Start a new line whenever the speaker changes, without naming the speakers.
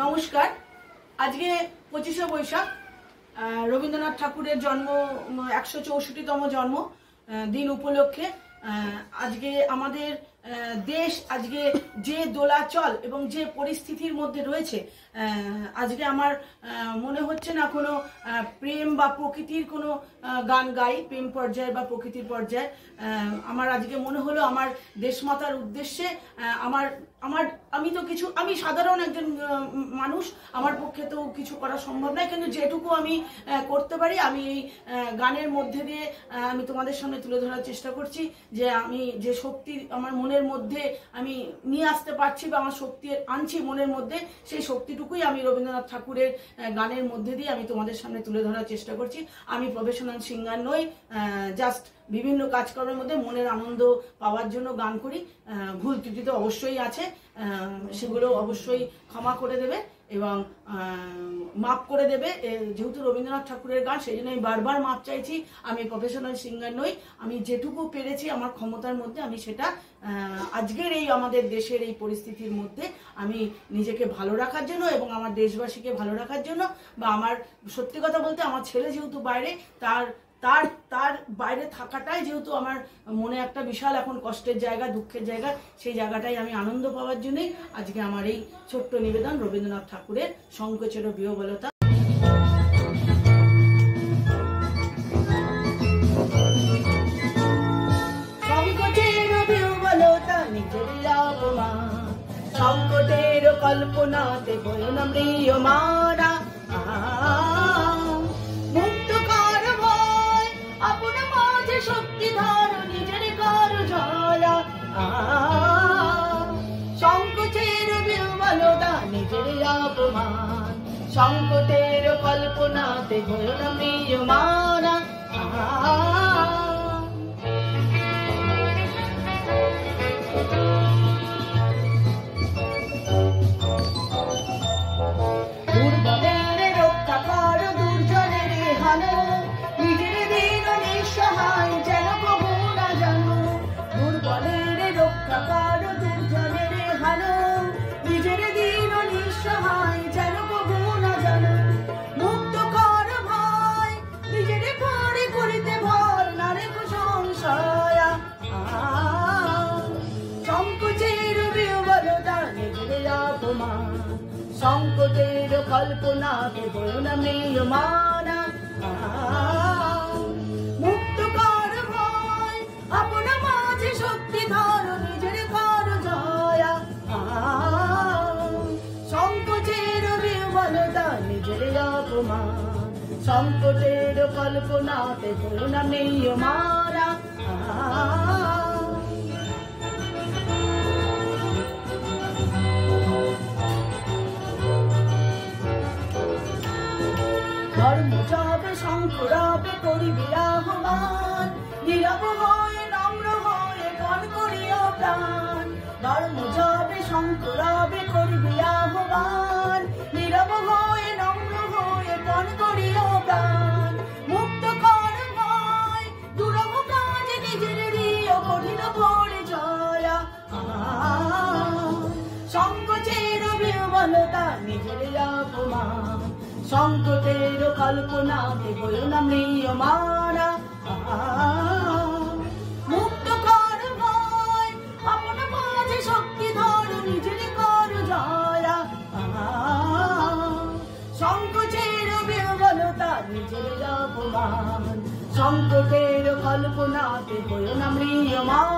নমস্কার। আজকে 25শে বৈশাখ, রবীন্দ্রনাথ ঠাকুরের জন্ম 164তম জন্ম দিন উপলক্ষে আজকে আমাদের দেশ আজকে যে দোলাচল এবং যে পরিস্থিতির মধ্যে রয়েছে, আজকে আমার মনে হচ্ছে না কোনো প্রেম বা প্রকৃতির কোনো গান গাই, প্রেম পর্যায়ে বা প্রকৃতির পর্যায়ে। আমার আজকে মনে হলো আমার দেশমাতার উদ্দেশ্যে আমি সাধারণ একজন মানুষ, আমার পক্ষে তো কিছু করা সম্ভব নয়, কিন্তু যেটুকু আমি করতে পারি আমি এই গানের মধ্যে দিয়ে আমি তোমাদের সামনে তুলে ধরার চেষ্টা করছি যে আমি যে শক্তি আমার মনের মধ্যে আমি নিয়ে আসতে পারছি বা আমার শক্তি আনছি মনের মধ্যে, সেই শক্তিটুকুই আমি রবীন্দ্রনাথ ঠাকুরের গানের মধ্যে দিয়ে আমি তোমাদের সামনে তুলে ধরার চেষ্টা করছি। আমি প্রফেশনাল সিঙ্গার নই, জাস্ট বিভিন্ন কাজকর্মের মধ্যে মনের আনন্দ পাওয়ার জন্য গান করি। ভুল ত্রুটি তো অবশ্যই আছে, সেগুলো অবশ্যই ক্ষমা করে দেবে এবং মাপ করে দেবে। যেহেতু রবীন্দ্রনাথ ঠাকুরের গান, সেই জন্য আমি বারবার মাপ চাইছি। আমি প্রফেশনাল সিঙ্গার নই, আমি যেটুকু পেরেছি আমার ক্ষমতার মধ্যে আমি সেটা আজকের এই আমাদের দেশের এই পরিস্থিতির মধ্যে আমি নিজেকে ভালো রাখার জন্য এবং আমার দেশবাসীকে ভালো রাখার জন্য, বা আমার সত্যি কথা বলতে আমার ছেলে যেহেতু বাইরে, তার বাইরে থাকাটাই যেহেতু আমার মনে একটা বিশাল এখন কষ্টের জায়গা, দুঃখের জায়গা, সেই জায়গাটাই আমি আনন্দ পাওয়ার জন্যই আজকে আমার এই ছোট্ট নিবেদন রবীন্দ্রনাথ ঠাকুরের সংকোচের বিহবলতা। সংকটের বিহবলতা নিজের অপমান, সংকটের কল্পনাতে বলো না ম্রিয়মানা, শক্তি ধরো নিজের করো ঝরা, সংকোচের বিহবলতা নিজের অপমান, সংকটের কল্পনাতে হলো না ম্রিয়মানা। দুর্বলের রক্ষা করো, দুর্জনের হানো, নিজের দিন নিঃসহায় যেন কবু না জানো। দুর্বলের রক্ষা করো, দুর্জনের হানো, নিজের দিন নিঃসহায় যেন কবু না জানো। মুক্ত কর ভয়, নিজের পরে করিতে ভয়, না রেখো সংশয়। সংকোচের বিহবলতা নিজের অপমান, সংকটের কল্পনাতে বলো না ম্রিয়মানা। মুক্ত কর ভয়, আপনা মাঝে শক্তি ধরো নিজের কর জয়া। সংকোচের বিহবলতা নিজের অপমান, সংকটের কল্পনাতে বলো না ম্রিয়মানা। ধর্ম যাবে শঙ্করাবে করিবি আহ্বান, নীরব হয়ে নম্র হয়ে গান করিও প্রাণ। ধর্ম যাবে শঙ্করাবে করিবি আহ্বান, নীরব হয়ে নম্র হয়ে গান করিও প্রাণ। মুক্ত কর ভয়, দুরব কাজে নিজের দিও কঠিন পরিচয়। সংকোচের বিহবলতা নিজের অপমান, সংকটের কল্পনাতে বলো না ম্রিয়মানা। মুক্ত কর ভয়, আপনা মাঝে শক্তি ধরো নিজের কর জয়া। সংকোচের বিহবলতা নিজের অপমান, সংকটের কল্পনাতে বলো না ম্রিয়মানা।